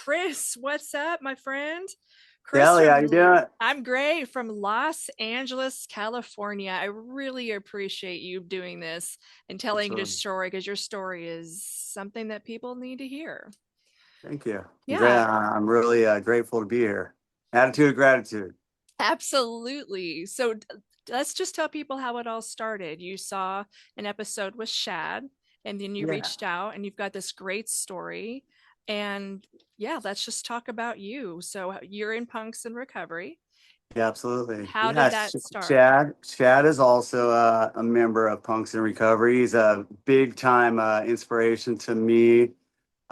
Chris, what's up, my friend? Chris Kelly, how you from doing? I'm great from Los Angeles, California. I really appreciate you doing this and telling your Absolutely. story because your story is something that people need to hear. Thank you. Yeah, I'm really grateful to be here. Attitude of gratitude. absolutely. So let's just tell people how it all started. You saw an episode with Shad, and then you Yeah, reached out, and you've got this great story. And yeah, let's just talk about you. So you're in Punks in Recovery. yeah, absolutely. How did Yeah, that start? Chad is also a member of Punks in Recovery. He's a big time inspiration to me.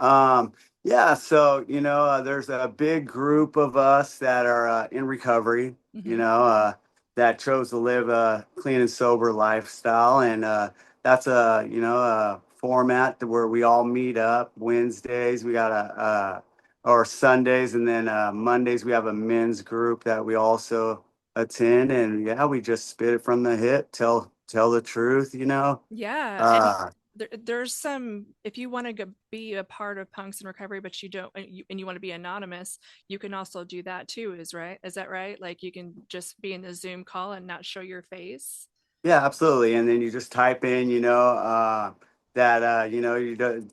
Yeah, so there's a big group of us that are in recovery. Hmm. That chose to live a clean and sober lifestyle, and that's a format where we all meet up Wednesdays. We got or Sundays, and then Mondays we have a men's group that we also attend, and yeah, we just spit it from the hip, tell the truth. Yeah, and Uh, there's some. If you want to be a part of Punks in Recovery, but you don't, and you want to be anonymous, you can also do that too. Is that right? Like you can just be in the Zoom call and not show your face. Yeah, absolutely. And then you just type in, that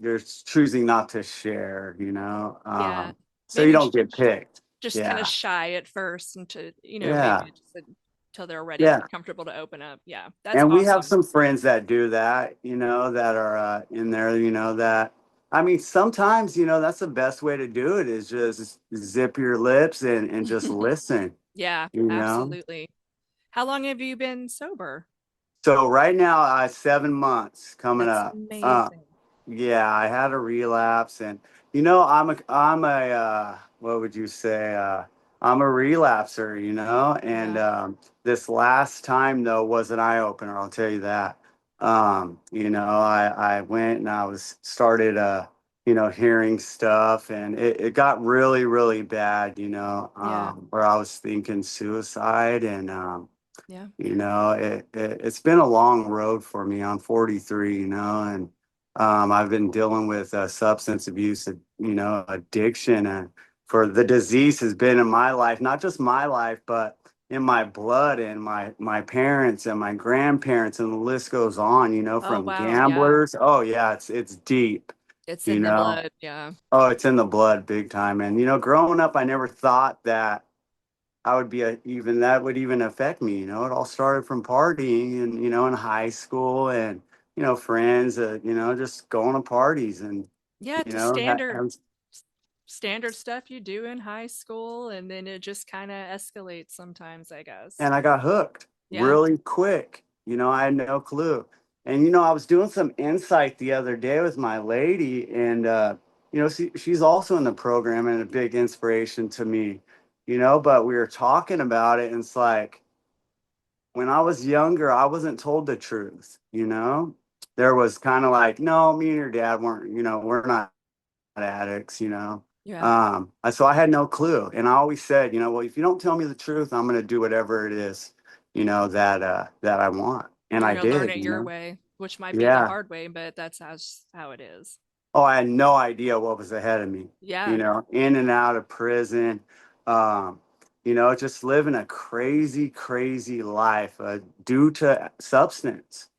you're choosing not to share. Yeah, So you maybe don't get picked. just kind of Yeah, shy at first, and maybe yeah, just until they're ready, yeah. comfortable to open up. Yeah, that's And we have awesome. some friends that do that, that are in there, that I mean, sometimes, that's the best way to do it is just zip your lips and just listen, Yeah, you know. absolutely. How long have you been sober? So right now, 7 months coming That's up. amazing. Yeah, I had a relapse, and what would you say? I'm a relapser, and Yeah. this last time though was an eye opener. I'll tell you that. I went and I was started hearing stuff, and it got really really bad. Yeah. Where I was thinking suicide, and Yeah. it's been a long road for me. I'm 43, and I've been dealing with substance abuse, addiction, and for the disease has been in my life, not just my life, but in my blood and my parents and my grandparents, and the list goes on. Oh, From wow. Yeah. gamblers. Oh yeah, it's deep. It's You in the know, blood. Yeah. oh, it's in the blood, big time. And growing up, I never thought that I would be even that would even affect me. It all started from partying and, in high school and, friends, just going to parties and, Yeah. you To know, ha- have, standard stuff you do in high school. And then it just kind of escalates sometimes, I guess. and I got hooked Yeah. really quick. I had no clue. And, I was doing some insight the other day with my lady, and, she's also in the program and a big inspiration to me, but we were talking about it, and it's like, when I was younger, I wasn't told the truth. There was kind of like, no, me and your dad weren't, we're not addicts. Yeah. So I had no clue. And I always said, well, if you don't tell me the truth, I'm going to do whatever it is, that I want. And You're I going to learn did, it your way, which might be the yeah. hard way, but that's how it is. Oh, I had no idea what was ahead of me, Yeah. in and out of prison, um, just living a crazy, crazy life due to substance.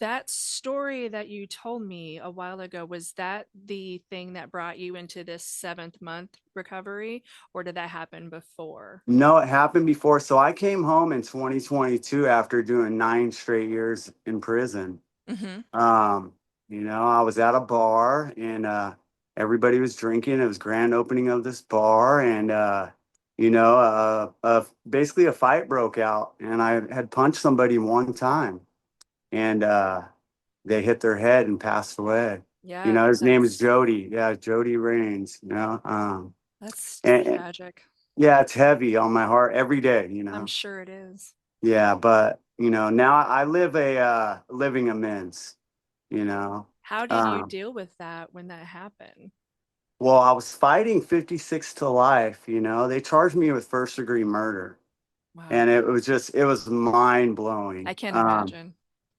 That story that you told me a while ago, was that the thing that brought you into this 7th month recovery, or did that happen before? No, it happened before. So I came home in 2022 after doing 9 straight years in prison. Hmm. Um, I was at a bar, and everybody was drinking. It was grand opening of this bar, and basically a fight broke out, and I had punched somebody one time, and they hit their head and passed away. Yeah, His name is Jody. Yeah, Jody Rains. that's And tragic. yeah, it's heavy on my heart every day. I'm sure it is. Yeah, but now I live a living amends. You know, How did you um, deal with that when that happened? well, I was fighting 56 to life. They charged me with first degree murder, Wow. and it was mind blowing. I can't imagine.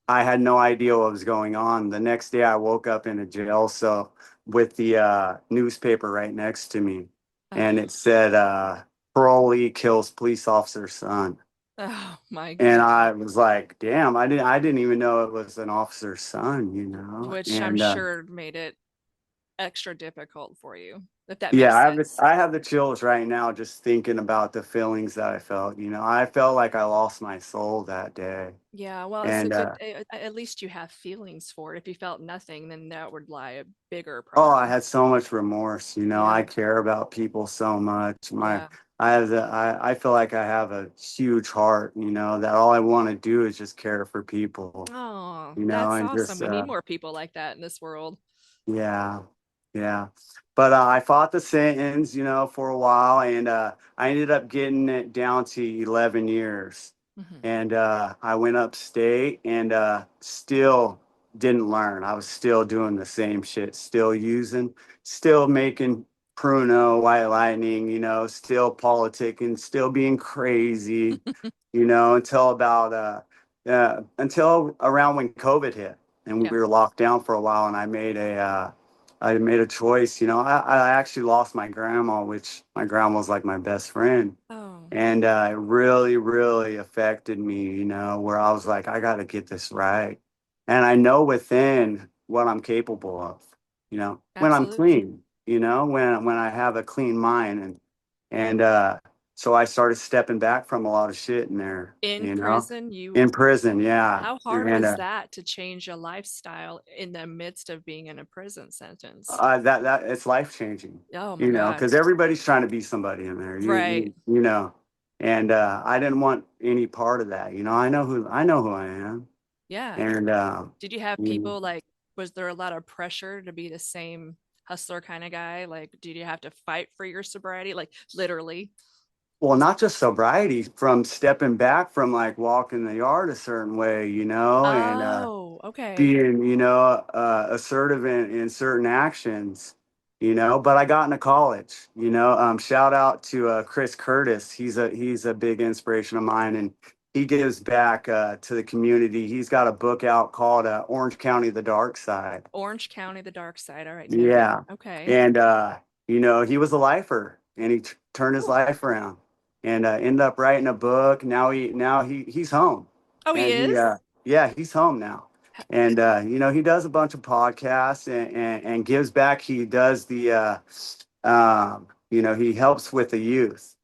I had no idea what was going on. The next day, I woke up in a jail cell with the newspaper right next to me, and Oh, it said parolee kills police officer's son. oh my And God. I was like, damn, I didn't even know it was an officer's son, you know. Which I'm And sure made it extra difficult for you, if that yeah, makes sense. I have the chills right now just thinking about the feelings that I felt. You know, I felt like I lost my soul that day. Yeah, well, it's a And good, at least you have feelings for it. If you felt nothing, then that would lie a bigger oh, I problem. had so much remorse. You know, I Yeah, care about people so much. yeah. I feel like I have a huge heart, you know, that all I want to do is just care for people, Oh, you know, that's and awesome. just, We need more people like that in this world. yeah, yeah. But I fought the sentence, you know, for a while, and I ended up getting it down to 11 years. Hmm. And I went upstate and still didn't learn. I was still doing the same shit, still using, still making Pruno, White Lightning, you know, still politicking, still being crazy, you know, until around when COVID hit and we Yeah. were locked down for a while, and I made a choice. You know, I actually lost my grandma, which my grandma was like my best friend. Oh, And it really, really affected me, you know, where I was like, I got to get this right. And I know within what I'm capable of, you know, when I'm absolutely. clean, you know, when I have a clean mind. And so I started stepping back from a lot of shit in there, In you know, prison, you, in prison. Yeah. how hard And was that to change a lifestyle in the midst of being in a prison sentence? that it's life changing, Oh my you know, God. because everybody's trying to be somebody in there. Right. You know, and I didn't want any part of that. You know, I know who I am, Yeah. and Did you have you people like, was there a lot of pressure to be the same hustler kind of guy? Like, did you have to fight for your sobriety? Like, literally? well, not just sobriety, from stepping back from like walking the yard a certain way, you know, and Oh, okay. being, you know, assertive in certain actions, you know. But I got into college, you know. Shout out to Chris Curtis. He's a big inspiration of mine, and he gives back to the community. He's got a book out called Orange County: The Dark Side. Orange County, the dark side. All right, noted. Yeah, Okay. and you know, he was a lifer, and he turned his Whew. life around, and ended up writing a book. He's home, Oh, he and is? yeah, he's home now, and you know, he does a bunch of podcasts and gives back. He does you know, he helps with the youth,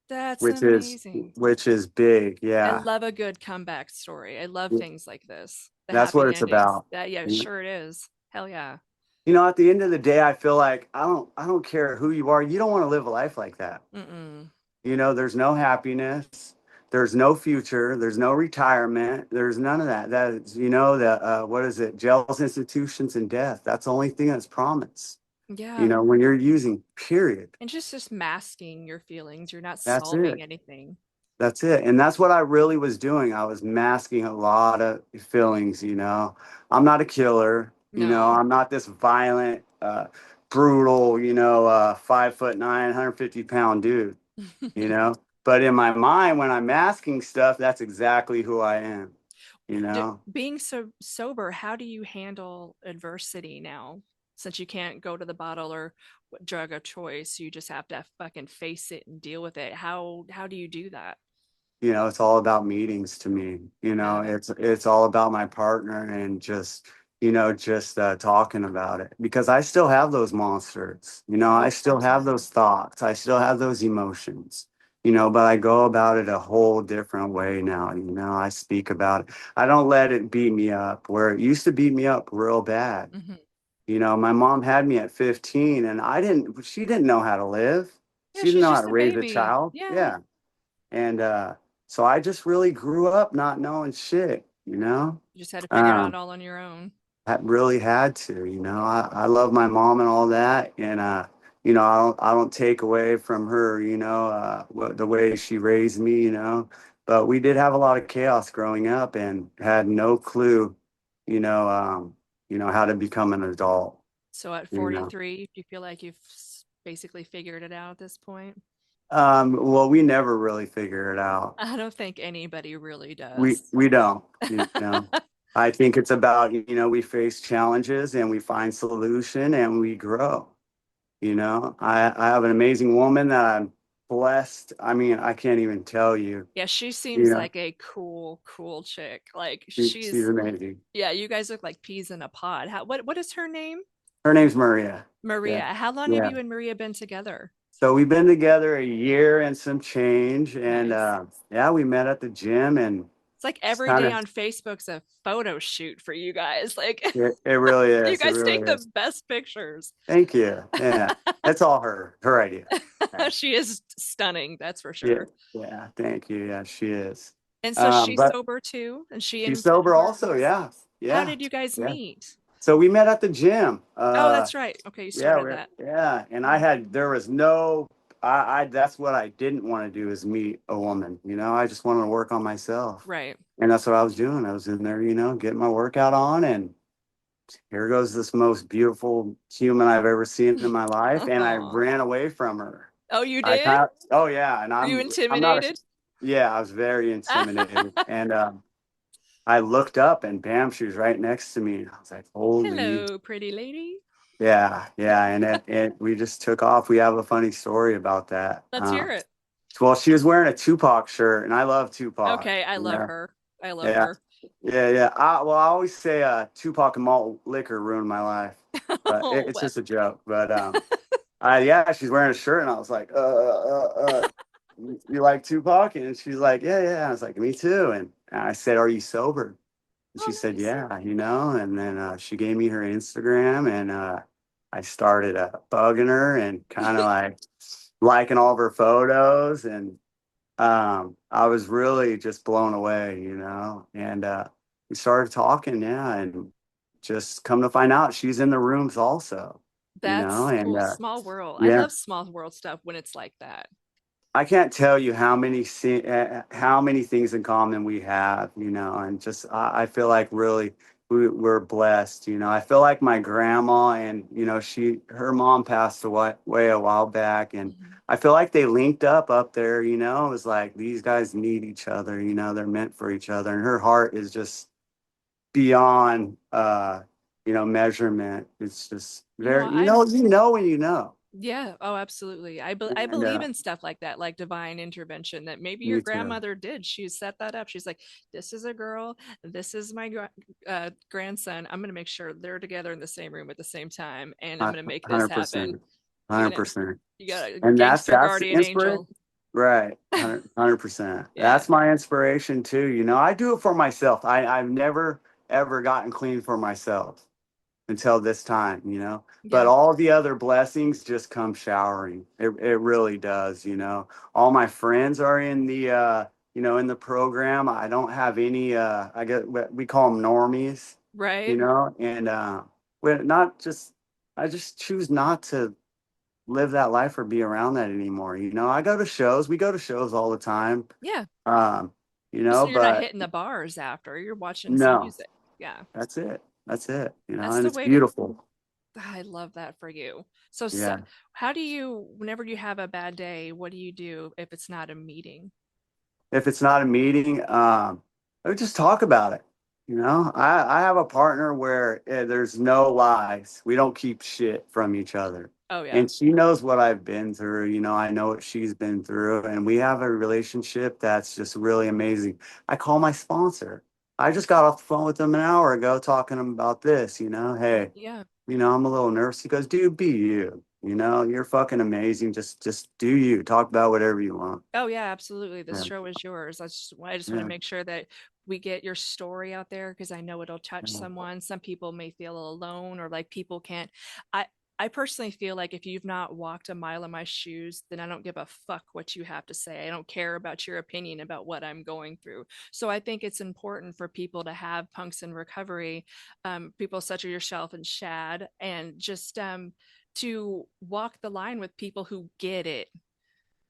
That's amazing. which is big. I Yeah, love a good comeback story. I love things like this. The that's what happy it's endings. about. That, yeah, sure it is. Hell yeah. You know, at the end of the day, I feel like I don't care who you are. You don't want to live a life like that. Mm-mm. You know, there's no happiness, there's no future, there's no retirement, there's none of that. That's, you know, the what is it? Jails, institutions, and death. That's the only thing that's promised. You Yeah. know, when you're using, period. And just masking your feelings. You're not That's solving it. anything. That's it. And that's what I really was doing. I was masking a lot of feelings, you know. I'm not a killer, you know, No. I'm not this violent, brutal, you know, 5'9", 150 pound dude, you know. But in my mind, when I'm masking stuff, that's exactly who I am, you know. Being so sober, how do you handle adversity now? Since you can't go to the bottle or drug of choice, you just have to fucking face it and deal with it. How do you do that? You know, it's all about meetings to me. You know, Yeah. it's all about my partner and just, you know, just talking about it, because I still have those monsters. You know, I Oh, still have absolutely. those thoughts. I still have those emotions. You know, but I go about it a whole different way now. You know, I speak about it. I don't let it beat me up where it used to beat me up real bad. Hmm. You know, my mom had me at 15, and she didn't know how to live. Yeah, She didn't she's know how just to a raise a baby. child. Yeah. Yeah. And so I just really grew up not knowing shit, you know. You just had to figure it out Um, all on your own. I really had to, you know. I love my mom and all that, and you know, I don't take away from her, you know, the way she raised me, you know. But we did have a lot of chaos growing up, and had no clue, you know, you know, how to become an adult, So at you know. 43, do you feel like you've basically figured it out at this point? Well, we never really figure it out. I don't think anybody really We does. we don't, you know. I think it's about, we face challenges and we find solution and we grow. I have an amazing woman that I'm blessed. I mean, I can't even tell you, Yeah, she you seems know, like a cool chick. Like she's she's, amazing. yeah, you guys look like peas in a pod. What is her name? Her name's Maria. Yeah. Maria. How long have Yeah. you and Maria been together? So we've been together a year and some change. And Nice. yeah, we met at the gym and It's like just every kind day of, on Facebook's a photo shoot for you guys. Like it really you is. It guys take really the is. best pictures. Thank you. Yeah. That's all her idea. Yeah. She is stunning, that's for Yeah. sure. Yeah. Thank you. Yeah, she is. And so she's But sober too, and she she's in sober her. also. Yeah. How Yeah. did you guys Yeah. meet? So we met at the gym. Oh, that's right. Okay, you Yeah, started that. yeah. And Yeah. there was no, that's what I didn't want to do is meet a woman. I just wanted to work on myself. Right. And that's what I was doing. I was in there, getting my workout on. And here goes this most beautiful human I've ever seen in my life. And I Oh, ran away from her. oh, you did? Oh yeah. And Were you I'm not, intimidated? yeah, I was very intimidated. And, I looked up and bam, she was right next to me. I was like, holy. Hello, pretty lady. Yeah, yeah, and we just took off. We have a funny story about that. Let's hear it. Well, she was wearing a Tupac shirt, and I love Tupac. Okay, I love Yeah, her. I love yeah, her. yeah, yeah. I always say Tupac and malt liquor ruined my life, but Oh, it's well. just a joke. But yeah, she's wearing a shirt, and I was like, you like Tupac? And she's like, yeah, yeah. I was like, me too. And I said, are you sober? And she Oh, said, nice. yeah, and then she gave me her Instagram and I started bugging her and kind of like liking all of her photos. And I was really just blown away, and we started talking, yeah, and just come to find out she's in the rooms also, That's and cool. Small world. I yeah. love small world stuff when it's like that. I can't tell you how many things in common we have, and just I feel like really we're blessed. I feel like my grandma and her mom passed away a while back, and Mhm. I feel like they linked up there. It was like these guys need each other. They're meant for each other, and her heart is just beyond measurement. It's just No, very when you know, yeah. Oh, absolutely. I and believe in stuff like that, like divine intervention that maybe your me too. grandmother did. She set that up. She's like, this is a girl. This is my grandson. I'm going to make sure they're together in the same room at the same time. And I'm going to make this happen. 100%, You know, 100%. you got a And gangster that's the guardian inspiration, angel. right? 100%. Yeah. That's my inspiration too. I do it for myself. I've never ever gotten clean for myself until this time, but Yeah. all the other blessings just come showering. It really does, all my friends are in the in the program. I don't have any I get we call them normies, Right. and we're not just I just choose not to live that life or be around that anymore. I go to shows. We go to shows all the time. Yeah. Um, So you're not but hitting the bars after, you're watching some no, music. Yeah. that's it. That's it. That's And the it's way to, beautiful. I love that for you. So Yeah. how do you, whenever you have a bad day, what do you do if it's not a meeting? If it's not a meeting, I would just talk about it. I have a partner where there's no lies. We don't keep shit from each other. Oh yeah. And she knows what I've been through. I know what she's been through. And we have a relationship that's just really amazing. I call my sponsor. I just got off the phone with him an hour ago talking about this, hey, Yeah. I'm a little nervous. He goes, dude, be you. You're fucking amazing. Just do you. Talk about whatever you want. Oh yeah, absolutely. The Yeah. show is yours. I just want to Yeah. make sure that we get your story out there because I know it'll touch Yeah. someone. Some people may feel alone or like people can't. I I personally feel like if you've not walked a mile in my shoes, then I don't give a fuck what you have to say. I don't care about your opinion about what I'm going through. So I think it's important for people to have punks in recovery, people such as yourself and Shad, and just to walk the line with people who get it,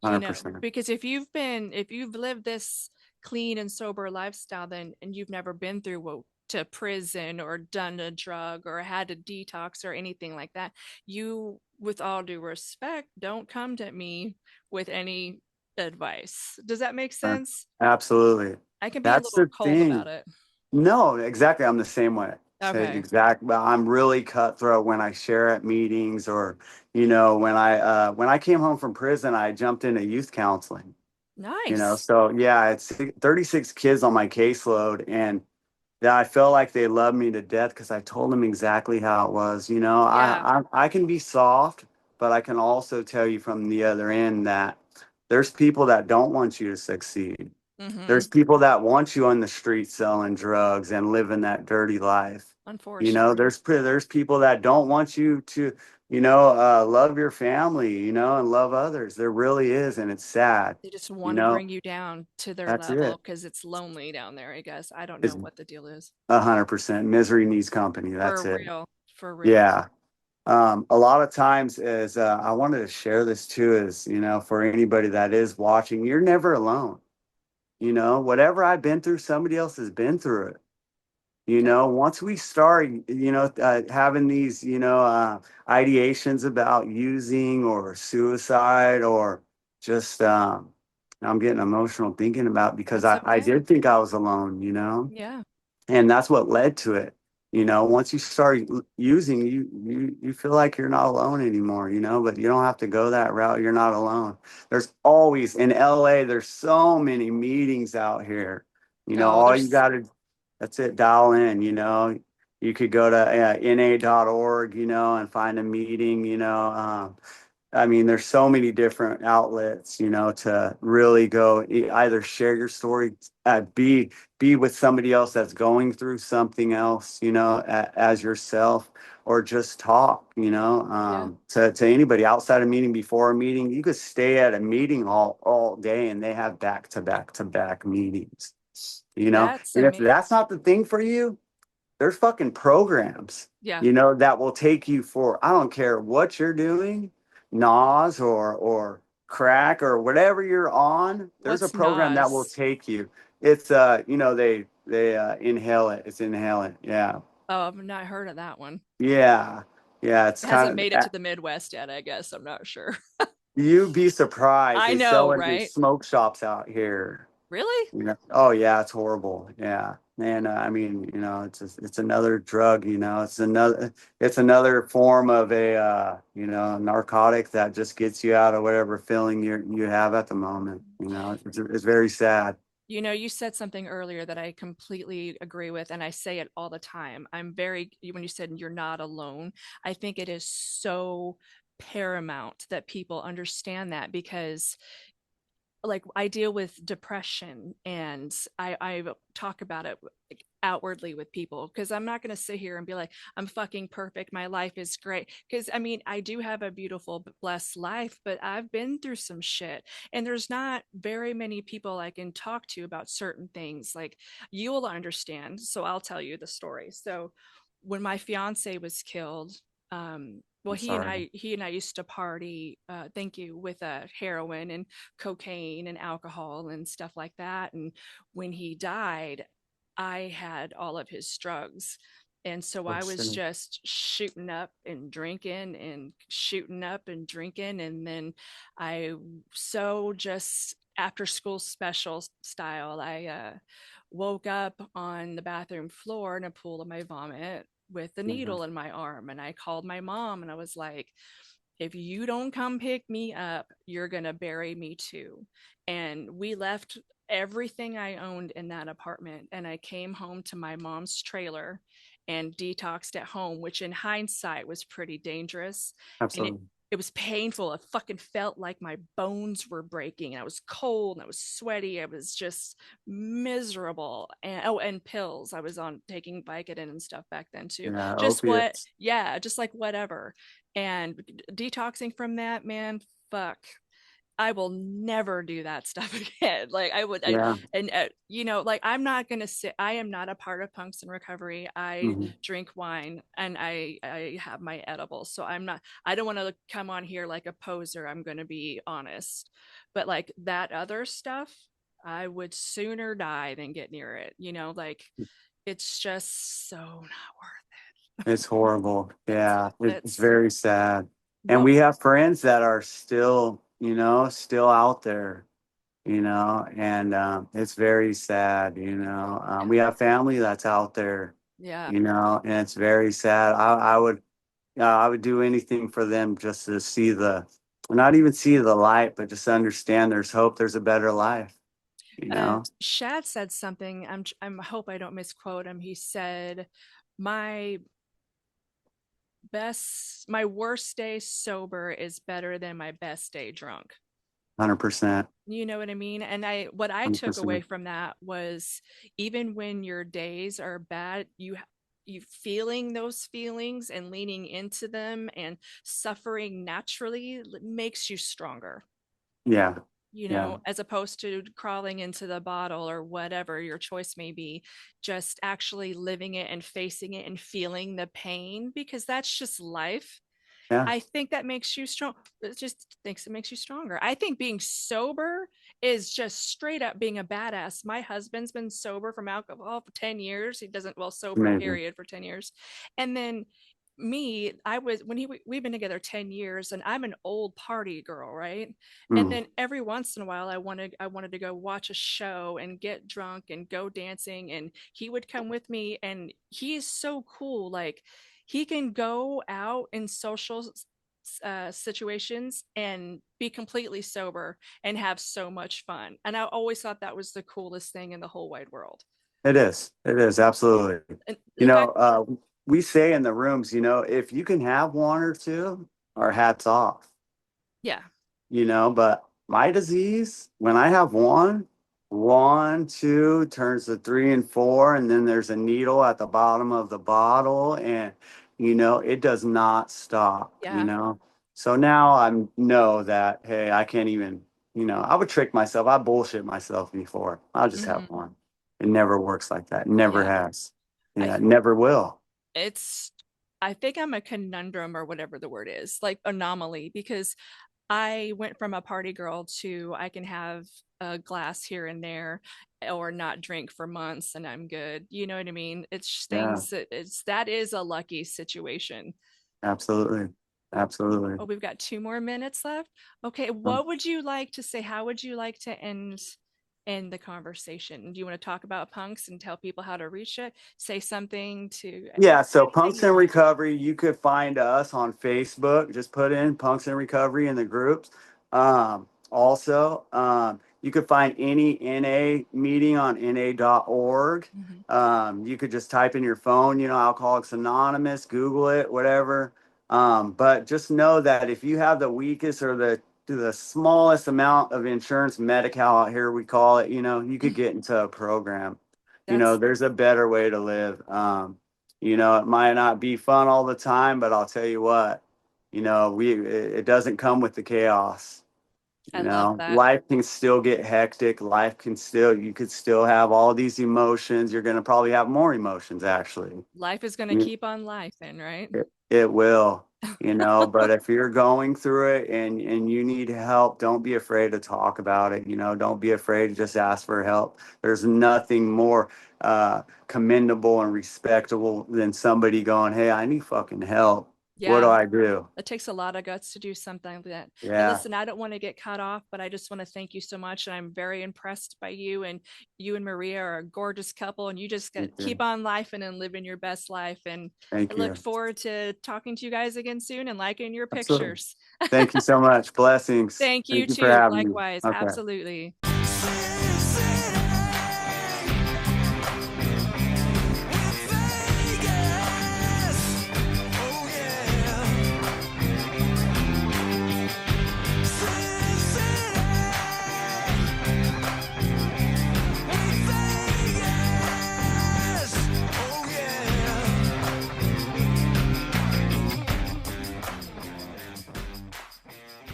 100%. because if you've lived this clean and sober lifestyle, then and you've never been through to prison or done a drug or had a detox or anything like that, you, with all due respect, don't come to me with any advice. Does that make Uh, sense? Absolutely. I can be a That's little the cold about thing. it. No, exactly. I'm the same way. Say Okay. exact, but I'm really cutthroat when I share at meetings or, when I came home from prison, I jumped into youth counseling, Nice. so yeah, it's 36 kids on my caseload, and yeah, I felt like they loved me to death because I told them exactly how it was. Yeah. I can be soft, but I can also tell you from the other end that there's people that don't want you to succeed. Mm-hmm. There's people that want you on the street selling drugs and living that dirty life. Unfortunately. There's people that don't want you to, love your family, and love others. There really is, and it's sad. They just You want to know, bring you down to their that's level it. because it's lonely down there, I guess. I don't know It's what the deal is. 100% misery needs company. For That's it. real. For real. Yeah. A lot of times is I wanted to share this too is, for anybody that is watching, you're never alone. Whatever I've been through, somebody else has been through it. Yep. Once we start, having these, ideations about using or suicide or just, I'm getting emotional thinking about because That's I okay. did think I was alone, Yeah. and that's what led to it. Once you start using, you feel like you're not alone anymore, but you don't have to go that route. You're not alone. There's always in LA, there's so many meetings out here. Oh, All you there's got to, that's it, dial in. You could go to na.org, and find a meeting. I mean, there's so many different outlets, to really go either share your story, be with somebody else that's going through something else, as yourself, or just talk, yeah. to anybody outside a meeting, before a meeting. You could stay at a meeting all day, and they have back to back to back meetings, That's and if amazing. that's not the thing for you, there's fucking programs, Yeah. that will take you for, I don't care what you're doing, NAS or crack or whatever you're on. There's a What's program that will Nas? take you. It's they inhale it. It's inhalant. Yeah. Oh, I've not heard of that one. Yeah. Yeah. It's It hasn't kind made it of, to the Midwest yet, I guess. I'm not sure. you'd be surprised. I They sell know, it in right? smoke shops out here. Really? Oh yeah, it's horrible. Yeah. And I mean, it's another drug, it's another form of a narcotic that just gets you out of whatever feeling you have at the moment. It's very sad. You know, you said something earlier that I completely agree with, and I say it all the time. When you said you're not alone, I think it is so paramount that people understand that because like I deal with depression and I talk about it like, outwardly with people because I'm not going to sit here and be like I'm fucking perfect, my life is great, because I mean I do have a beautiful blessed life, but I've been through some shit and there's not very many people I can talk to about certain things. Like you will understand, so I'll tell you the story. So when my fiance was killed, well, I'm sorry. he and I used to party, thank you, with heroin and cocaine and alcohol and stuff like that. And when he died, I had all of his drugs. And so Oh I was shit. just shooting up and drinking and shooting up and drinking. And then I, so just after school special style, I woke up on the bathroom floor in a pool of my vomit with the Mhm. needle in my arm. And I called my mom and I was like, if you don't come pick me up, you're going to bury me too. And we left everything I owned in that apartment. And I came home to my mom's trailer and detoxed at home, which in hindsight was pretty dangerous. And Absolutely. it was painful. It fucking felt like my bones were breaking. I was cold and I was sweaty. I was just miserable. And oh, and pills. I was on taking Vicodin and stuff back then too. Yeah, Just what, opiates. yeah, just like whatever. And detoxing from that, man, fuck. I will never do that stuff again. Like I would, Yeah. and like I'm not gonna sit. I am not a part of Punks in Recovery. I Hmm. drink wine and I have my edibles. So I'm not. I don't want to come on here like a poser. I'm gonna be honest, but like that other stuff, I would sooner die than get near it. Like it's just so not worth It's horrible. it. It's Yeah, it's it's very sad. And what we have friends that are still, still out there, and it's very sad. We have family that's out there, Yeah. and it's very sad. I would do anything for them just to see not even see the light, but just understand there's hope, there's a better life, you know. Shad said something. I'm hope I don't misquote him. He said, "My my worst day sober is better than my best day drunk." 100%. You know what I mean? And what I took away 100%. from that was, even when your days are bad, you feeling those feelings and leaning into them and suffering naturally makes you stronger, Yeah. Yeah. as opposed to crawling into the bottle or whatever your choice may be. Just actually living it and facing it and feeling the pain, because that's just life. Yeah. I think that makes you strong. It just thinks it makes you stronger. I think being sober is just straight up being a badass. My husband's been sober from alcohol for 10 years. He doesn't, well, sober Amazing. period for 10 years. And then me, I was, when we've been together 10 years, and I'm an old party girl, right? And Mm. then every once in a while I wanted to go watch a show and get drunk and go dancing, and he would come with me, and he is so cool. Like, he can go out in social situations and be completely sober and have so much fun. And I always thought that was the coolest thing in the whole wide world. It is. It is absolutely. And You the know, fact, uh, we say in the rooms, if you can have one or two, our hats off. yeah, But my disease, when I have one, two turns to three and four, and then there's a needle at the bottom of the bottle, and it does not stop. yeah, So now I know that, hey, I can't even, I would trick myself. I bullshit myself before. I'll just have mm-hmm, one. It never works like that. Never yeah. has. I Yeah, it never will. it's I think I'm a conundrum, or whatever the word is, like anomaly, because I went from a party girl to, I can have a glass here and there or not drink for months and I'm good. You know what I mean? It's Yeah, things that is a lucky situation. absolutely. Absolutely. Oh, we've got 2 more minutes left. Okay, Um, what would you like to say? How would you like to end the conversation? Do you want to talk about punks and tell people how to reach it? Say something to Yeah, so anything Punks you in want. Recovery, you could find us on Facebook. Just put in Punks in Recovery in the groups. Also, you could find any NA meeting on na.org. Mhm. You could just type in your phone, Alcoholics Anonymous, Google it, whatever. But just know that if you have the weakest or the smallest amount of insurance, Medi-Cal out here, we call it, you could get into a program. That's There's a better way to live. It might not be fun all the time, but I'll tell you what, it doesn't come with the chaos. I love that. Life can still get hectic. You could still have all these emotions. You're going to probably have more emotions, actually. Life is going to You- keep on life, and right? it will, but if you're going through it and you need help, don't be afraid to talk about it. Don't be afraid to just ask for help. There's nothing more commendable and respectable than somebody going, hey, I need fucking help. What do Yeah, I do? it takes a lot of guts to do something like that. And Yeah, listen, I don't want to get cut off, but I just want to thank you so much. And I'm very impressed by you. And you and Maria are a gorgeous couple. And you just thank keep you. on life and living your best life. And I Thank look you. forward to talking to you guys again soon and liking your Absolutely. pictures. Thank you so much. Blessings. Thank you Thank you for too. having me. Likewise. Okay. Absolutely.